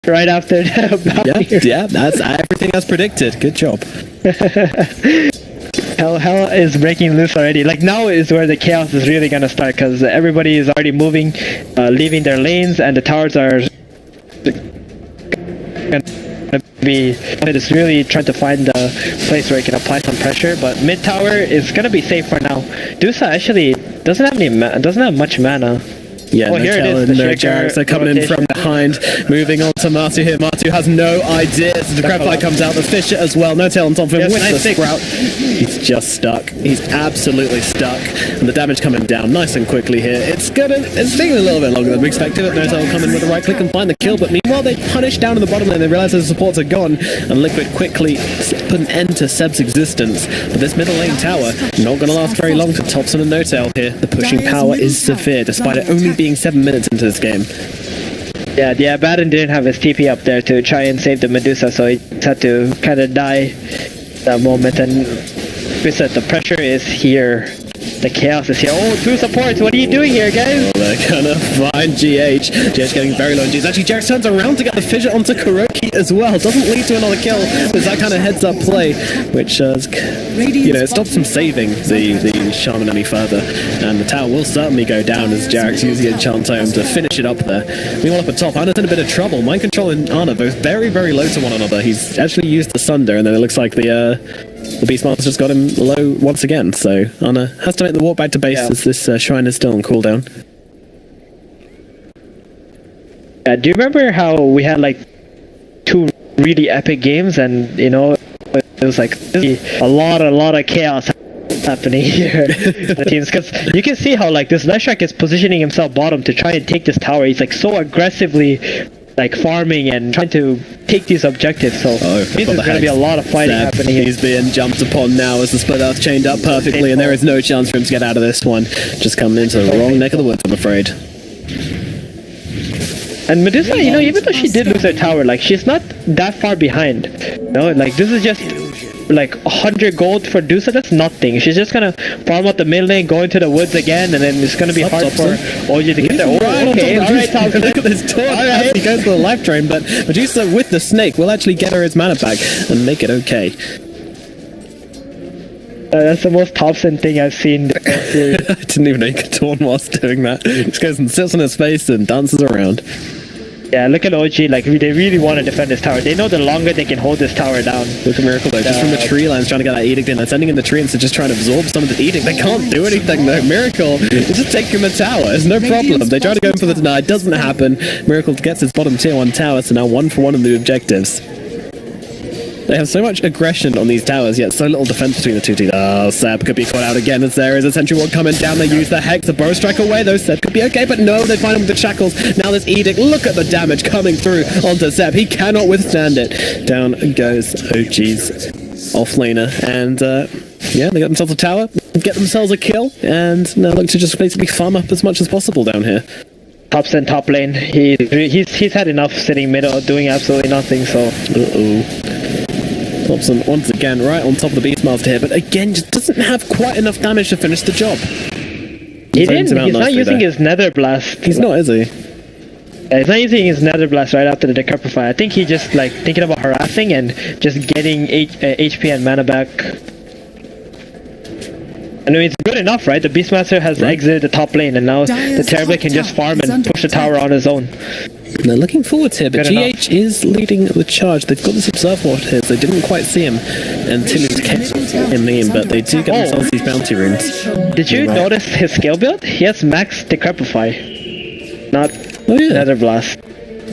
right after the Yeah, that's everything as predicted. Good job. Hell is breaking loose already. Like now is where the chaos is really gonna start because everybody is already moving, leaving their lanes, and the towers are gonna be. It's really trying to find the place where it can apply some pressure. But mid tower is gonna be safe for now. Dusa actually doesn't have much mana. Yeah, here it is. No Jarrett, they're coming in from behind, moving on to Matu here. Matu has no idea. So the Crabfly comes out, the Fisher as well. No tail on top of him with the Sprout. He's just stuck. He's absolutely stuck. And the damage coming down nice and quickly here. It's taking a little bit longer than we expected. No tail come in with the right click and find the kill. But meanwhile, they punish down in the bottom lane. They realize the supports are gone. And Liquid quickly put an end to Seb's existence. But this middle lane tower, not going to last very long to Thompson and No tail here. The pushing power is severe, despite it only being 7 minutes into this game. Yeah, Baden didn't have his TP up there to try and save the Medusa, so he had to kind of die that moment. And we said the pressure is here. The chaos is here. Oh, 2 supports. What are you doing here, guys? Oh, they're gonna find GH. GH getting very low on G's. Actually, Jarek turns around to get the fissure onto Kuroki as well. Doesn't lead to another kill. There's that kind of heads-up play, which, it stops him saving the Shaman any further. And the tower will certainly go down as Jarek's using a enchant tome to finish it up there. Meanwhile, up at top, Anna's in a bit of trouble. Mind Control and Anna both very, very low to one another. He's actually used the Sunder, and then it looks like the Beastmaster's just got him low once again, so Anna has to make the walk back to base as this shrine is still on cooldown. Do you remember how we had like 2 really epic games, and it was like a lot of chaos happening here in the teams, because you can see how like this Leshrac is positioning himself bottom to try and take this tower. He's like so aggressively like farming and trying to take these objectives, so there's going to be a lot of fighting happening here. He's being jumped upon now as the split earth chained up perfectly, and there is no chance for him to get out of this one. Just coming into the wrong neck of the woods, I'm afraid. And Medusa, even though she did lose her tower, like she's not that far behind. Like this is just like 100 gold for Dusa. That's nothing. She's just gonna farm out the mid lane, go into the woods again, and then it's gonna be hard for OG to get there. Alright, Thompson. Look at this torch. He goes for the life drain, but Medusa with the snake will actually get her his mana back and make it okay. That's the most Thompson thing I've seen. I didn't even know you could taunt whilst doing that. He just goes and sits on his face and dances around. Yeah, look at OG, like they really want to defend this tower. They know the longer they can hold this tower down. Look at Miracle though, just from the tree lines trying to get that edict in. They're sending in the tree and so just trying to absorb some of the edict. They can't do anything though. Miracle is just taking the tower. It's no problem. They try to go in for the deny. It doesn't happen. Miracle gets his bottom tier 1 tower, so now 1 for 1 on the objectives. They have so much aggression on these towers, yet so little defense between the two teams. Oh, Seb could be caught out again as there is a sentry ward coming down. They use the Hex, the bow strike away, though Seb could be okay, but no, they find him with the shackles. Now this edict, look at the damage coming through onto Seb. He cannot withstand it. Down goes OG's offlaner, and they got themselves a tower, get themselves a kill, and now look to just basically farm up as much as possible down here. Thompson top lane, he's had enough sitting middle, doing absolutely nothing, so... Thompson once again right on top of the Beastmaster here, but again just doesn't have quite enough damage to finish the job. He's not using his Nether Blast. He's not, is he? Yeah, he's not using his Nether Blast right after the Decrepify. I think he's just like thinking about harassing and just getting HP and mana back. I mean, it's good enough, right? The Beastmaster has exited the top lane, and now the Terrible can just farm and push the tower on his own. They're looking forward here, but GH is leading the charge. They've got this Observe Ward here, so they didn't quite see him until he came in, but they do get themselves these bounty runes. Did you notice his skill build? He has max Decrepify, not Nether Blast.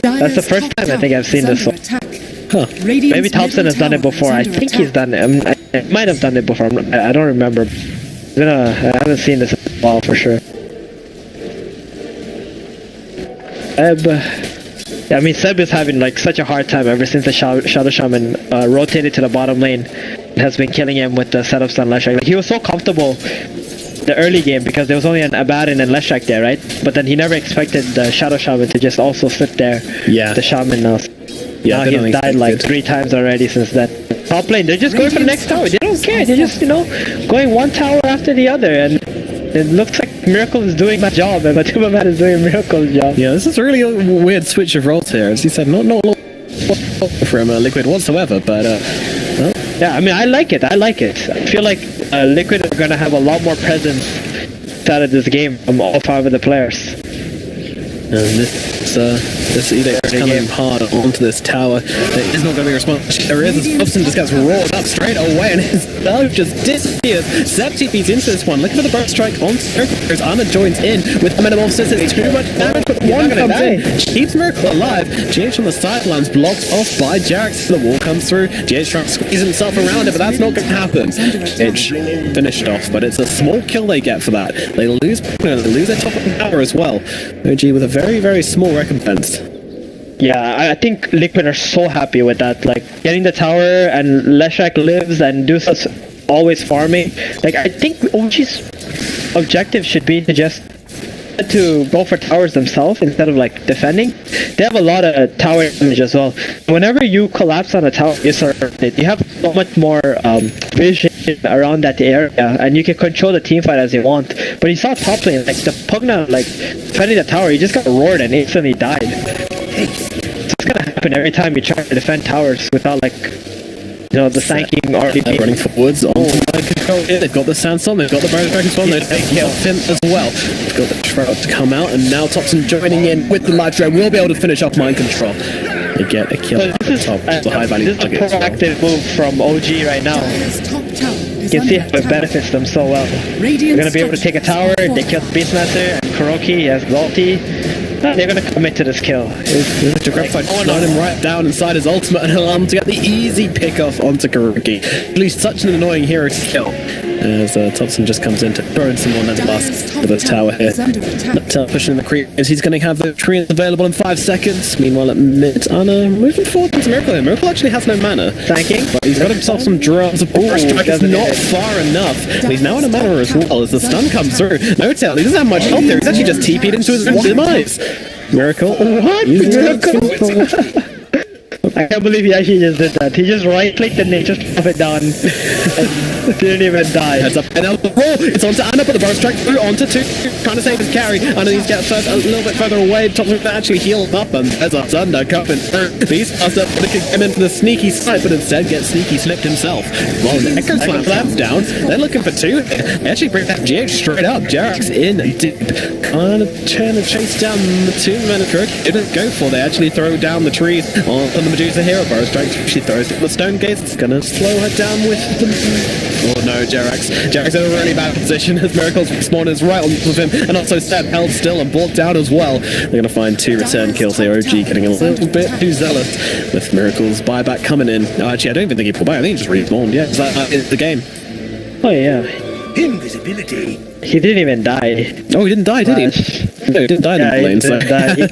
That's the first time I think I've seen this one. Huh. Maybe Thompson has done it before. I think he's done it. I might have done it before. I don't remember. I haven't seen this in a while for sure. I mean, Seb is having like such a hard time ever since the Shadow Shaman rotated to the bottom lane and has been killing him with the setups on Leshrac. Like, he was so comfortable the early game because there was only an Abaddon and Leshrac there, right? But then he never expected the Shadow Shaman to just also sit there. Yeah. The Shaman now. Yeah, now he's died like 3 times already since that. Top lane, they're just going for the next tower. They don't care. They're just, going one tower after the other, and it looks like Miracle is doing my job, and Matuba Man is doing Miracle's job. Yeah, this is really a weird switch of roles here. As he said, not a lot from Liquid whatsoever, but well. Yeah, I mean, I like it. I feel like Liquid are going to have a lot more presence out of this game from all 5 of the players. And this edict is coming hard onto this tower. There is not going to be a response. There is. Upson just gets roared up straight away, and his dove just disappears. Zeb TP's into this one. Looking for the burst strike on Circle. His armor joins in with the minimum assistance. Too much damage, but one comes in. Keeps Miracle alive. GH on the sidelines, blocked off by Jax. The wall comes through. GH trying to squeeze himself around it, but that's not going to happen. GH finished off, but it's a small kill they get for that. They lose their top of the tower as well. OG with a very, very small recompense. Yeah, I think Liquid are so happy with that. Like, getting the tower and Leshak lives and Deuce's always farming. Like, I think OG's objective should be to just go for towers themselves instead of like defending. They have a lot of tower damage as well. Whenever you collapse on a tower, you have so much more vision around that area, and you can control the team fight as you want. But you saw top lane, like the Pugna, like defending the tower, he just got roared and instantly died. It's gonna happen every time you try to defend towers without like, you know, the sanking already running forwards on control. They've got the Sandstorm, they've got the Barrier Dragon's one, they've got him as well. They've got the Shroud to come out, and now Topson joining in with the live drone will be able to finish off Mind Control. They get a kill at the top. It's a high value target. This is a proactive move from OG right now. You can see how it benefits them so well. They're gonna be able to take a tower, they kill Beastmaster, and Kuroki has the ulti. They're gonna commit to this kill. Mr. Graphic slide him right down inside his ultimate and allow him to get the easy pick off onto Kuroki. At least such an annoying hero to kill. As Topson just comes in to throw in some more blast for this tower here. Pushing the creep as he's going to have the treants available in 5 seconds. Meanwhile at mid, Anna moving forward into Miracle here. Miracle actually has no mana. Thanking. But he's got himself some drums. Strike is not far enough. But he's now in a mana as well as the stun comes through. No tell, he doesn't have much health there. He's actually just TP'd into his own demise. Miracle. What? Miracle? I can't believe he actually just did that. He just right-clicked and they just pop it down and didn't even die. Heads up, and now it's onto Anna, but the burst strike through onto 2, trying to save his carry. Anna needs to get a little bit further away. Topson actually healed up, and there's a Thunder coming through. Beastmaster looking him in for the sneaky snipe, but instead gets sneaky snipped himself. Well, the Echo Slam's down. They're looking for 2. They actually bring that GH straight up. Jarek's in deep. Kind of trying to chase down the 2-man Kirk. Didn't go for. They actually throw down the trees on the Medusa hero. Burst strike. She throws the stone gates. It's gonna slow her down with the. Oh no, Jarek's in a really bad position as Miracle's spawn is right on top of him, and also Seb held still and blocked out as well. They're gonna find 2 return kills there. OG getting a little bit too zealous with Miracle's buyback coming in. Actually, I don't even think he pulled back. I think he just respawned. Yeah, that is the game. Oh yeah. Invisibility. He didn't even die. Oh, he didn't die, did he? No, he didn't die in the lane, so.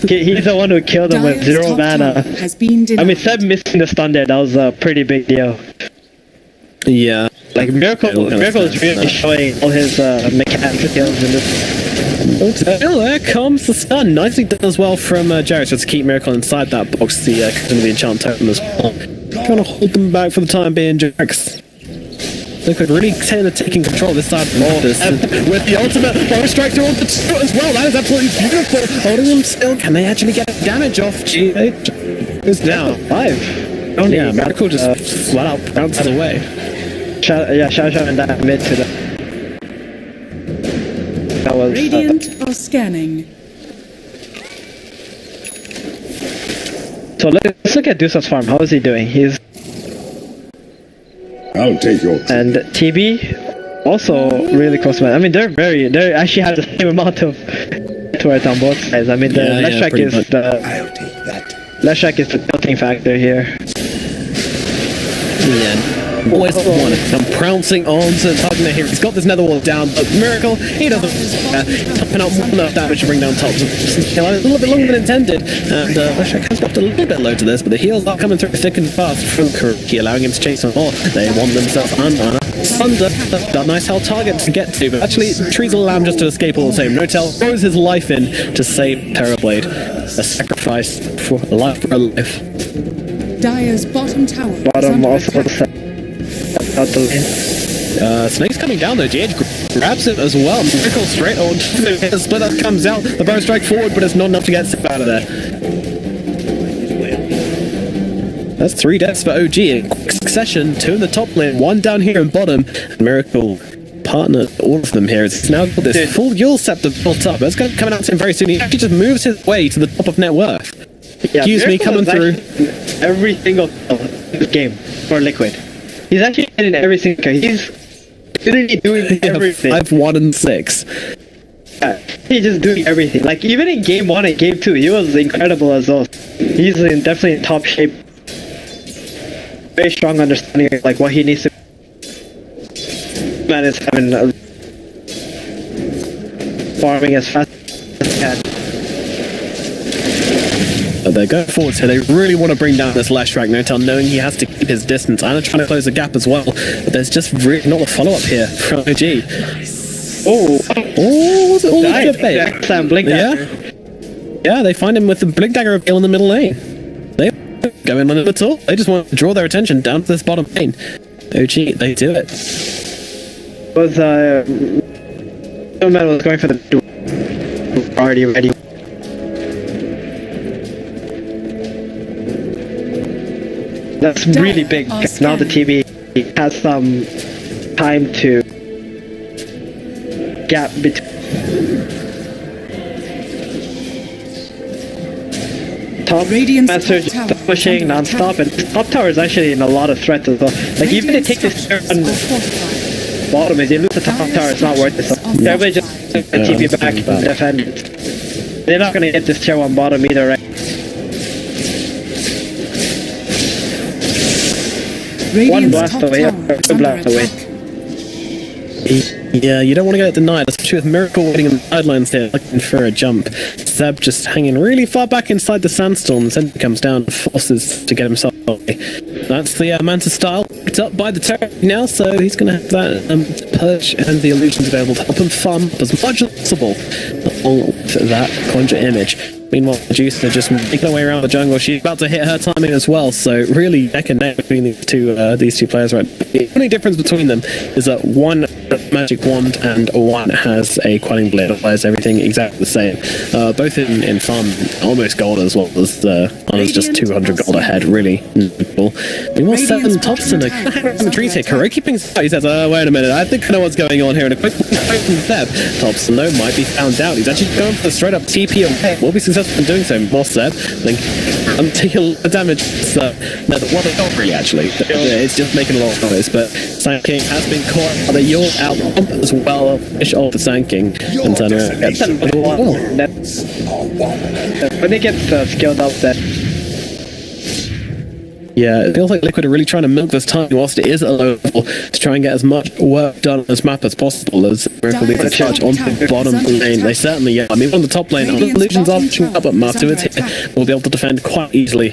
He's the one who killed him with 0 mana. I mean, Seb missing the stun there, that was a pretty big deal. Yeah. Like, Miracle is really showing all his mechanical skills in this. Oh, there comes the stun. Nicely done as well from Jarrett, just to keep Miracle inside that box. The enchant totem as well. Trying to hold them back for the time being, Jax. Look, really taking control of this side of the borders with the ultimate fire strike through onto 2 as well. That is absolutely beautiful. Holding them still. Can they actually get damage off? Goes down. 5. Oh yeah, Miracle just flat out bounces away. Shout and that mid to the. That was. Radiant are scanning. So let's look at Deuce's farm. How is he doing? He's. I'll take your. And TB also really close man. I mean, they actually have the same amount of turrets on both sides. I mean, the Leshak is I'll take that. Leshak is the tilting factor here. Yeah. Always one. I'm pouncing on to Pugna here. He's got this nether wall down, but Miracle, he doesn't. Pumping out more enough damage to bring down top. A little bit longer than intended. And Leshak has dropped a little bit low to this, but the heals are coming through thick and fast from Kuroki, allowing him to chase on more. They want themselves under. Thunder, that nice held target to get to, but actually trees will allow him just to escape all the same. Notel throws his life in to save Terrorblade. A sacrifice for a life for a life. Dire's bottom tower. Bottom also out the lane. Snake's coming down though. GH grabs it as well. Miracle straight on. The split up comes out. The bow strike forward, but it's not enough to get Sip out of there. That's 3 deaths for OG in quick succession. 2 in the top lane, 1 down here in bottom. Miracle partner all of them here. It's now got this full Yule Scepter built up. That's going to come out to him very soon. He actually just moves his way to the top of net worth. Yeah, Excuse me, coming through. Every single game for Liquid. He's actually in every single game. He's literally doing everything. 5-1 and 6. Yeah, he's just doing everything. Like even in game 1 and game 2, he was incredible as well. He's definitely in top shape. Very strong understanding of like what he needs to. Man is having farming as fast as he can. They're going forward here. They really want to bring down this Leshrac Notel, knowing he has to keep his distance and trying to close the gap as well. But there's just really not a follow-up here from OG. Was it all Nice. a bait? Excellent blink dagger. Yeah, they find him with the blink dagger avail in the middle lane. They don't go in on it at all. They just want to draw their attention down to this bottom lane. OG, they do it. Was no man was going for the already ready. That's really big. Now the TV has some time to gap between top Radiant's message top tower pushing is under non-stop, and top tower is actually in a lot of threat as well. Like even if they take this turn on bottom, if they lose the top tower, it's not worth it. So everybody just TP back and defend. They're not gonna get this tier 1 bottom either, right? One Radiant's blast top away, tower is two under blast away. attack. Yeah, you don't want to get denied, especially with Miracle waiting in the sidelines there, looking for a jump. Zeb just hanging really far back inside the sandstorm, and then comes down and forces to get himself away. That's the Manta style. Picked up by the turret now, so he's going to have that purge and the illusions available to help him farm up as much as possible along with that conjure image. Meanwhile, Medusa just making her way around the jungle. She's about to hit her timing as well, so really neck and neck between these two players. Right, the only difference between them is that one magic wand and one has a quelling blade. Otherwise, everything exactly the same. Both in farm almost gold as well as one's just 200 gold ahead. Really cool. Meanwhile, 7 tops in the trees here. Kuroki pings out. He says, "Wait a minute, I think I know what's going on here." And a quick fight from Zeb. Thompson though might be found out. He's actually going for the straight up TP away. Will be successful in doing so. More Zeb, think until the damage. So no, well, not really actually. It's just making a lot of noise. But Sand King has been caught by the Yule out as well. Finish off the Sand King and turn around. When they get skilled up, that Yeah, it feels like Liquid are really trying to milk this time whilst it is at a low level to try and get as much work done on this map as possible as Miracle leads a charge on the bottom lane. They certainly, yeah. I mean, on the top lane, Illusions are pushing up, but Master is here. Will be able to defend quite easily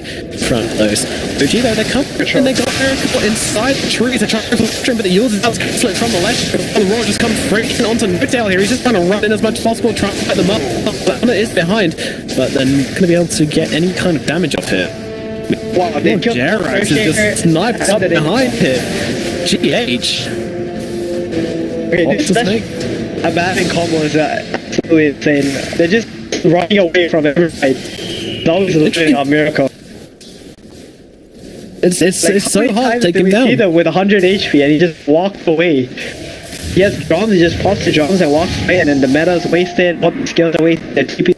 from those. OG though, they come and they got Miracle inside the trees. They're trying to but the Yules is out split from the left. The Roar just comes freaking onto Notail here. He's just trying to run in as much as possible, trying to fight them up. But Anna is behind, but then going to be able to get any kind of damage off here. wow, they killed Jerax is just sniped up behind him. GH. Okay, What's this his name? a batting combo is absolutely insane. They're just running away from everybody. That was literally a miracle. It's so hard to take him We see down. them with 100 HP and he just walked away. He has drums, he just pops the drums and walks away, and then the meta's wasted, what the skills are wasted, the TP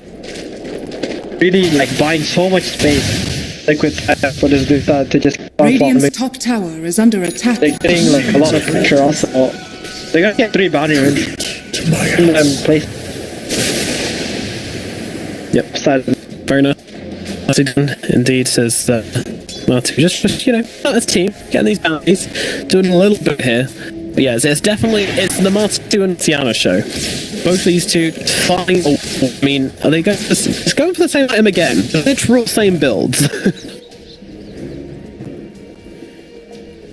really like buying so much space. Liquid for this dude to just Radiant's top tower is under attack. they're getting like a lot of pressure also. They're gonna get 3 bounty runes. Place. Yep. Side. Very nice. Indeed, says Marty. Just you know, not as team, getting these bounties, doing a little bit here. But yeah, it's definitely the Marty and Tiana show. Both these two fighting. I mean, are they going? It's going for the same item again. Literal same builds.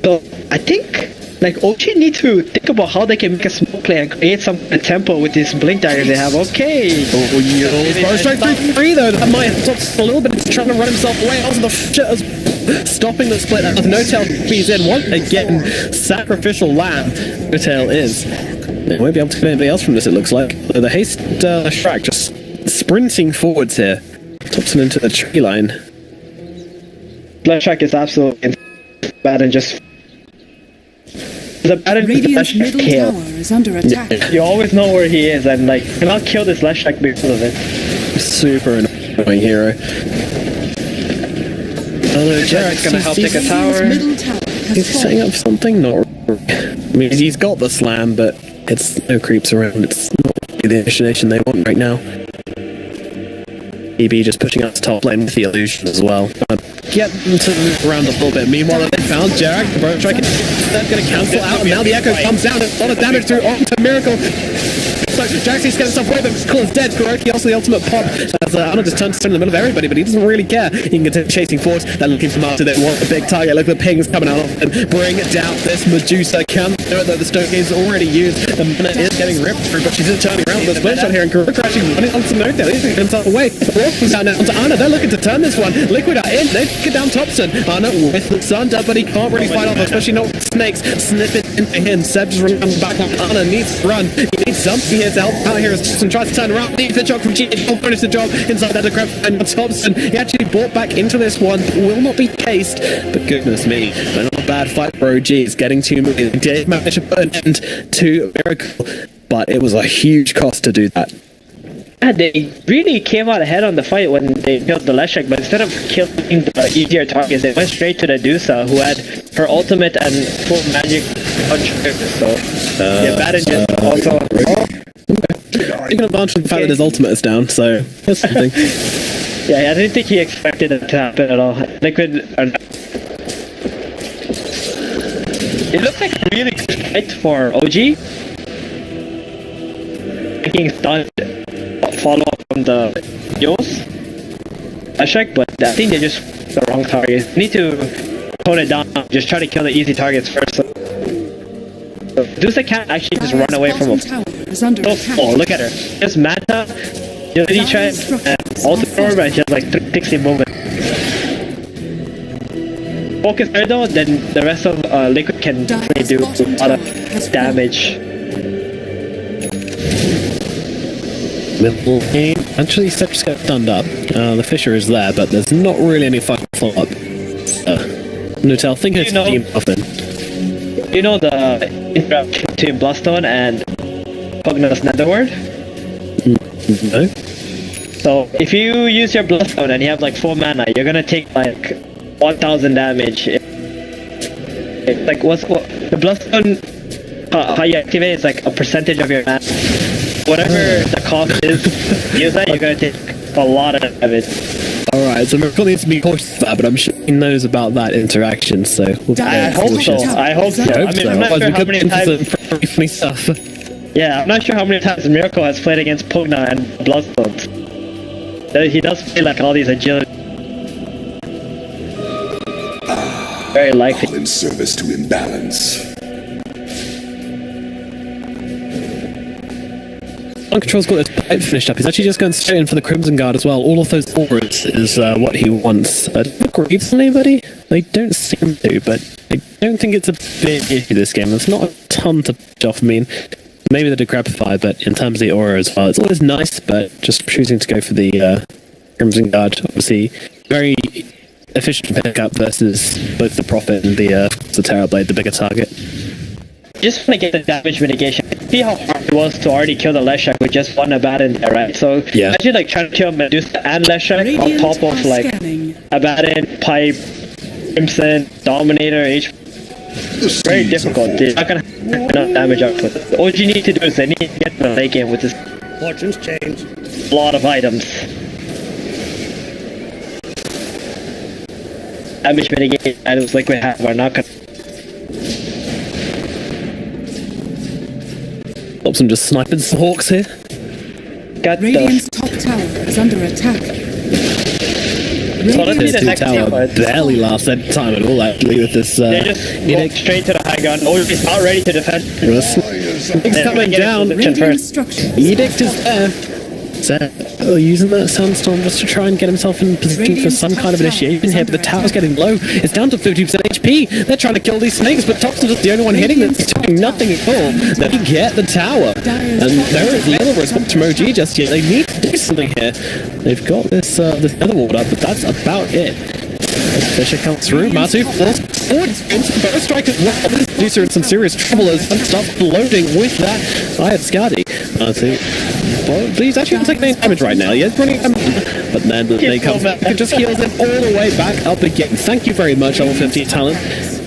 So I think like OG need to think about how they can make a smoke play and create some tempo with this blink dagger they have. Okay. Oh, yo. Strike 3 though. That might have stopped a little bit. He's trying to run himself away. Also, the stopping the split. Notail feeds in once again. Sacrificial lamb. Notail is. They won't be able to get anybody else from this, it looks like. The haste Shrek just sprinting forwards here. Thompson into the tree line. Flash Shack is absolutely bad and just... The bad and Radiant's Flash Shack middle kill. tower is under attack. You always know where he is, and like, you cannot kill this Flash Shack because of it. Super annoying hero. Although Jarek's gonna help take a Radiant's tower. middle tower Is has he setting fallen. up something? Not really. I mean, he's got the slam, but it's no creeps around. It's not really the initiation they want right now. EB just pushing out to top lane with the illusion as well. Get them to move around a little bit. Meanwhile, they found Jarek. Bro, try that's going to cancel out, and now the echo comes down. There's a lot of damage through onto Miracle. So Jax needs to get himself away, but Cool is dead. Kuroki also the ultimate pop. As Anna just turns in the middle of everybody, but he doesn't really care. He can continue chasing forward. They're looking for Master. They want a big target. Look at the pings coming out of them. Bring down this Medusa. Can do it though. The Stoke is already used. The mana is getting ripped through, but she's just turning around with a split shot here, and Kuroki crashing running onto Nokia. He's getting himself away. The wolf comes out now onto Anna. They're looking to turn this one. Liquid are in. They get down Thompson. Anna with the Sunder, but he can't really fight off, especially not with snakes. Snip it into him. Seb just runs back on Anna. Needs to run. He needs something here to help out here. Thompson tries to turn around. Needs the job from G. He'll finish the job inside that grab. And Thompson, he actually brought back into this one. Will not be cased, but goodness me, but not a bad fight for OG. It's getting too many. They did manage to put an end to Miracle, but it was a huge cost to do that. Yeah, they really came out ahead on the fight when they killed the Leshek, but instead of killing the easier targets, they went straight to the Dusa, who had her ultimate and full magic punch. So, yeah, Baden just also... Taking advantage of the fact that his ultimate is down, so that's something. Yeah, I didn't think he expected it to happen at all. Liquid... It looks like a really good fight for OG. Making stunned follow up from the Yos Ashek, but I think they just the wrong target. Need to tone it down, just try to kill the easy targets first. So Dusa can't actually just run away from him. Oh, look at her. Just Manta, Unity Trap, and Ultimate Orb, and she has like 360 movement. Focus her though, then the rest of Liquid can really do a lot of damage. Middle game. Actually, Seb just got stunned up. The Fisher is there, but there's not really any fucking follow-up. Nutel, think it's team often. You know the interaction between Bloodstone and Pugna's Netherward? No? So, if you use your Bloodstone and you have like 4 mana, you're gonna take like 1000 damage. It's like, the Bloodstone, how you activate is like a percentage of your mana. Whatever the cost is, use that, you're gonna take a lot of damage. Alright, so Miracle needs to be cautious of that, but I'm sure he knows about that interaction, so we'll I hope so. I hope so. I mean, I'm not sure how many times... funny stuff. Yeah, I'm not sure how many times Miracle has played against Pugna and Bloodstones. He does play like all these agility. Very likely. All in service to imbalance. Control's got this pipe finished up. He's actually just going straight in for the Crimson Guard as well. All of those auras is what he wants. Do they grieve on anybody? They don't seem to, but I don't think it's a big issue this game. There's not a ton to push off. I mean, maybe the Decrepify, but in terms of the aura as well, it's always nice, but just choosing to go for the Crimson Guard, obviously, very efficient pickup versus both the Prophet and the Terra Blade, the bigger target. Just want to get the damage mitigation. See how hard it was to already kill the Leshek with just one Abaddon there, right? So yeah. imagine like trying to kill Medusa and Leshek on top of like Abaddon, Pipe, Crimson, Dominator, H. Very difficult. They're not gonna have enough damage output. All you need to do is they need to get to the late game with this. Fortunes change. A lot of items. Damage mitigation items like we have are not gonna. Thompson just sniping some Hawks here. Got Radiant's top tower is under attack. So let's see the next tower team. barely lasts any time at all, actually, with this They just go straight to the high ground. Oh, he's not ready to defend. Things coming down. Radiant structures. Edict is there. Using that Sandstorm just to try and get himself in position for some kind of initiation here, but the tower's getting low. It's down to 50% HP. They're trying to kill these snakes, but Thompson's just the only one hitting them. He's doing nothing at all. They get the tower. And there is little response from OG just yet. They need to do something here. They've got this nether ward up, but that's about it. Fisher comes through. Matu falls forward. Both strikers. Well, this producer in some serious trouble as he starts loading with that. I had Scotty. Matu. Well, he's actually taking damage right now. He is running, but then they come back and just heals him all the way back up again. Thank you very much, level 15 talent.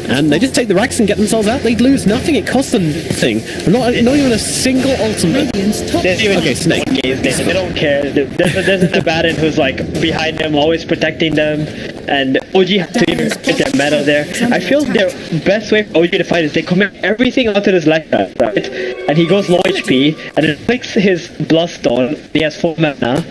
And they just take the racks and get themselves out. They lose nothing. It costs them nothing. Not even a single ultimate. Okay, Snake. They don't care. There's a Baron who's like behind them, always protecting them, and OG has to even get their meta there. I feel their best way for OG to fight is they commit everything onto this left side, right? And he goes low HP, and then clicks his Bloodstone. He has 4 mana.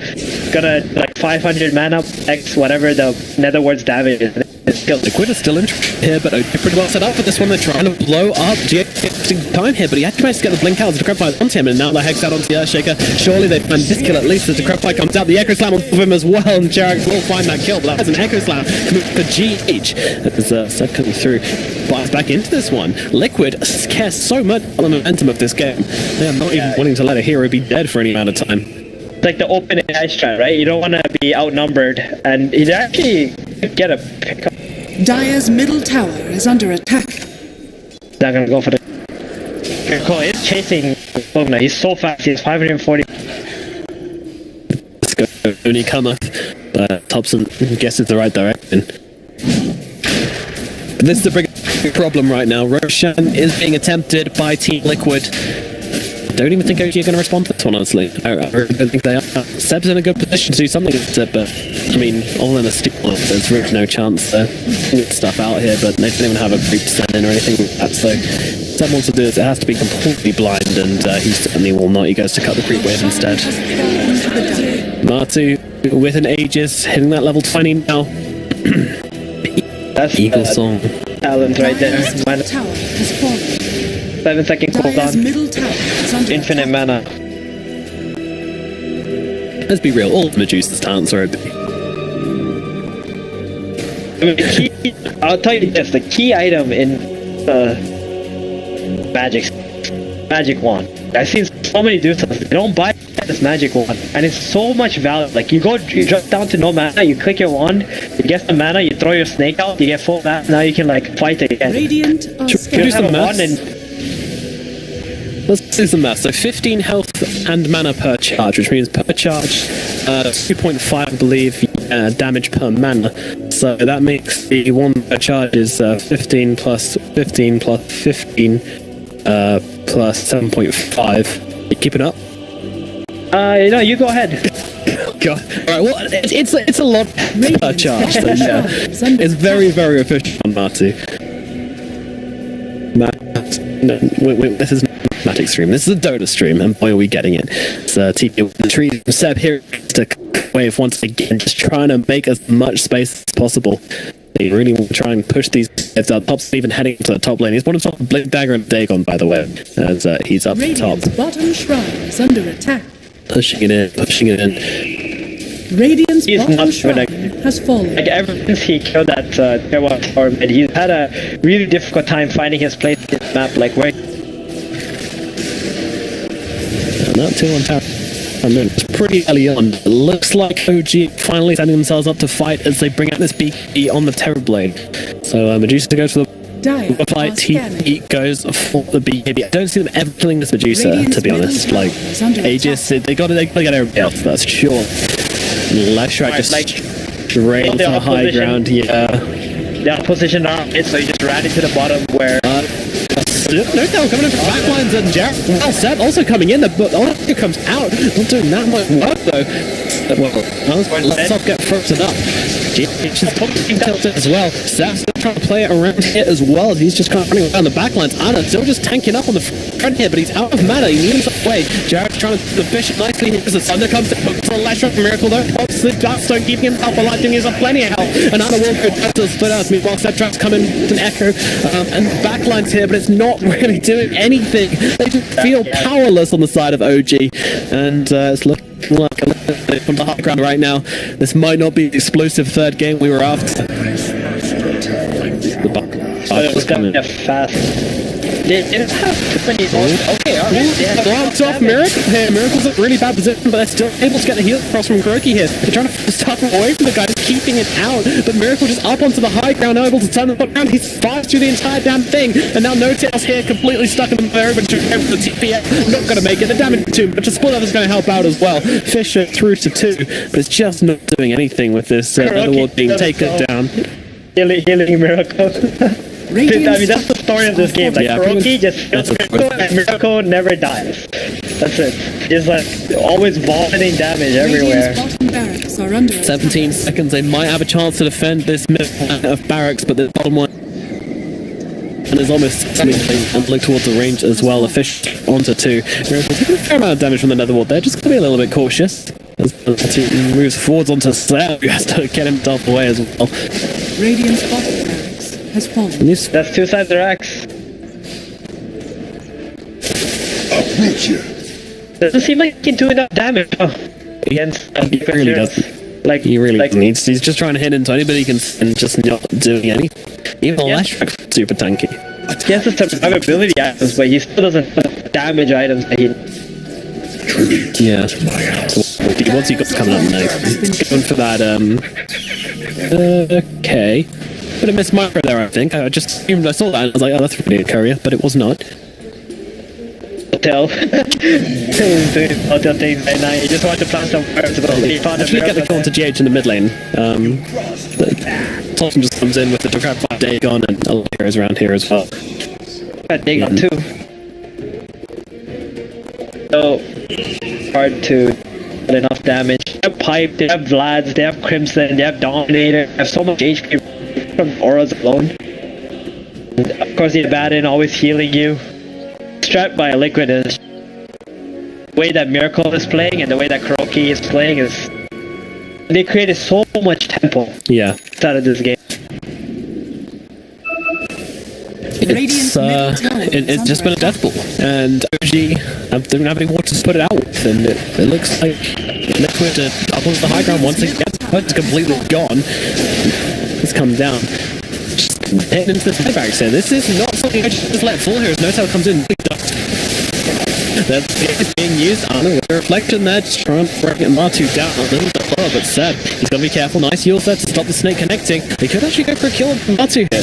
Gonna like 500 mana X whatever the Netherworld's damage is. Liquid is still in here, but pretty well set up for this one. They're trying to blow up. Getting time here, but he actually managed to get the blink out. The Decrepify onto him, and now the Hex out onto the Earthshaker. Surely they find this kill at least. The Decrepify comes out. The Echo Slam on top of him as well, and Jarek will find that kill. But that's an Echo Slam coming for GH. As Seb coming through, bites back into this one. Liquid cares so much about the momentum of this game. They are not even wanting to let a hero be dead for any amount of time. It's like the open AI strat, right? You don't want to be outnumbered, and he'd actually get a pickup. Dire's middle tower is under attack. They're gonna go for the call. He's chasing Pogna. He's so fast. He's 540. Let's go. Only cometh. Thompson guesses the right direction. This is the big problem right now. Roshan is being attempted by Team Liquid. I don't even think OG are going to respond to this one, honestly. I really don't think they are. Seb's in a good position to do something with it, but I mean, all in a steal, there's really no chance to get stuff out here, but they don't even have a creep stand in or anything like that, so Seb wants to do this, it has to be completely blind, and he certainly will not. He goes to cut the creep wave instead. Matu with an Aegis, hitting that level 20 now. That's Eagle Song. Talent right there. Dire's tower has fallen. 7-second Dire's cooldown. middle tower is under Infinite mana. Let's be real, all Medusa's talents are OP. I'll tell you this, the key item in Magic Wand. I've seen so many dudes, they don't buy this Magic Wand, and it's so much value. Like you drop down to no mana, you click your wand, you get some mana, you throw your snake out, you get full mana, now you can like fight again. Radiant are You scared. have a wand and Let's do some math. So 15 health and mana per charge, which means per charge 2.5, I believe, damage per mana. So that makes the one per charge is 15 plus 15 plus 15 plus 7.5. You keep it up? you go ahead. God. Alright, well, it's a lot per charge. So, yeah. It's very, very efficient on Matu. No, this is Matic stream. This is a Dota stream, and boy, are we getting it. It's TP with the tree. Seb here to wave once again, just trying to make as much space as possible. They really want to try and push these guys up top, even heading to the top lane. He's one of the top Blink Dagger and Dagon, by the way, as he's up top. Radiant's bottom shrine is under attack. Pushing it in. Radiant's He's bottom not shrine gonna- has fallen. Like ever since he killed that tier 1 tower mid, he's had a really difficult time finding his place in the map, like where Not too on tower. It's pretty early on. It looks like OG finally setting themselves up to fight as they bring out this BKB on the Terrorblade. So Medusa to go to the Dire fight. are scanning. TP goes for the BKB. I don't see them ever killing this Medusa, Radiant's to be honest. middle Like tower is under Aegis, attack. they gotta get everybody else. That's sure. Left track just like, straight to they're the on high position. ground. Yeah. they're positioned on it, so he just ran into the bottom where No doubt coming in from backlines and Jarrett. Well, Seb also coming in. The Oliver comes out. Not doing that much work though. Well, let's not get frozen up. She's totally tilted as well. Seb's still trying to play it around here as well. He's just kind of running around the backlines. Anna still just tanking up on the front here, but he's out of mana. He needs a way. Jarrett's trying to the bishop nicely here as the Thunder comes in. Hooks for Electro Miracle though. Pops the Darkstone, keeping himself alive. He has plenty of health. And Anna will go to the split out. Meanwhile, Seb tries to come in with an echo and backlines here, but it's not really doing anything. They just feel powerless on the side of OG, and it's looking like a little bit from the high ground right now. This might not be the explosive third game we were after. But it was gonna be fast. They didn't have too many. Okay, alright. Glance off Miracle here. Miracle's in a really bad position, but they're still able to get the heal across from Kuroki here. They're trying to stop him away from the guy, just keeping it out. But Miracle just up onto the high ground, able to turn the foot around. He's fast through the entire damn thing. And now No Tails here, completely stuck in the very but the TPS. Not going to make it. The damage too, but just Split is going to help out as well. Fisher through to 2, but it's just not doing anything with this Netherworld being taken down. Healing Miracle. I mean, that's the story of this game. Like, Kuroki just kills Miracle, and Miracle never dies. That's it. It's like always vomiting damage everywhere. Radiant's bottom barracks are under 17 seconds. They might have a chance to defend this middle line of barracks, but the bottom one and is almost and look towards the range as well. A fish onto 2. Miracle taking a fair amount of damage from the Netherworld. They're just going to be a little bit cautious. As he moves forwards onto Seb, who has to get himself away as well. Radiant's bottom barracks has fallen. That's 2 sides of X. Uproot you. Doesn't seem like he can do enough damage against He really doesn't. Like He really like, needs. He's just trying to hit into anybody he can and just not doing anything. Even Electric's super tanky. he has the survivability items, but he still doesn't have damage items that he. Yeah. So, what's he got coming up next? Going for that, okay. Bit of miss micro there, I think. I just assumed I saw that and I was like, oh, that's really a courier, but it was not. Hotel. He's doing hotel things right now. He just wanted to plant some fires, but he found a Actually get the call to GH in the mid lane. Thompson just comes in with the Drag 5 Dagon and a lot of heroes around here as well. Dagon too. So hard to get enough damage. They have Pipe, they have Vlads, they have Crimson, they have Dominator, they have so much HP from auras alone. And of course the Abaddon always healing you. Strapped by a Liquid is the way that Miracle is playing and the way that Kuroki is playing is they created so much tempo out of this game. It's just been a death ball, and OG they don't have any water to put it out with, and it looks like Liquid up onto the high ground once again. It's completely gone. It's come down. Just heading into the side barracks here. This is not something I should just let fall here as No Tail comes in. That's being used on a reflection there, just trying to bring Matu down a little bit lower, but Seb, he's got to be careful. Nice heal there to stop the snake connecting. They could actually go for a kill on Matu here.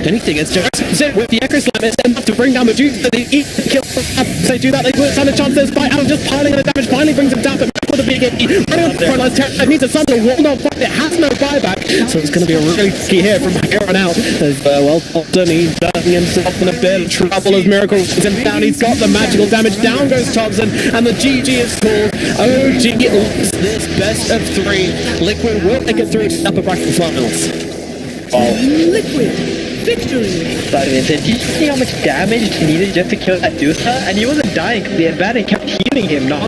Anything, it's Jackson with the Echo Slam, it's enough to bring down the Medusa. They eat the kill. They do that, they will stand a chance there. Spy Adam just piling on the damage, finally brings him down, but with a big hit. Running up the front lines, Terra needs a Thunder, wall not fight, it has no buyback, so it's going to be a really key here from here on out. As well, Upton, he's diving himself in a bit of trouble as Miracle is him down. He's got the magical damage. Down goes Thompson, and the GG is called. OG loses this best of 3. Liquid will make it through to the upper bracket finals. Liquid victory. But did you see how much damage he needed just to kill that Medusa? And he wasn't dying because the Abaddon kept healing him, not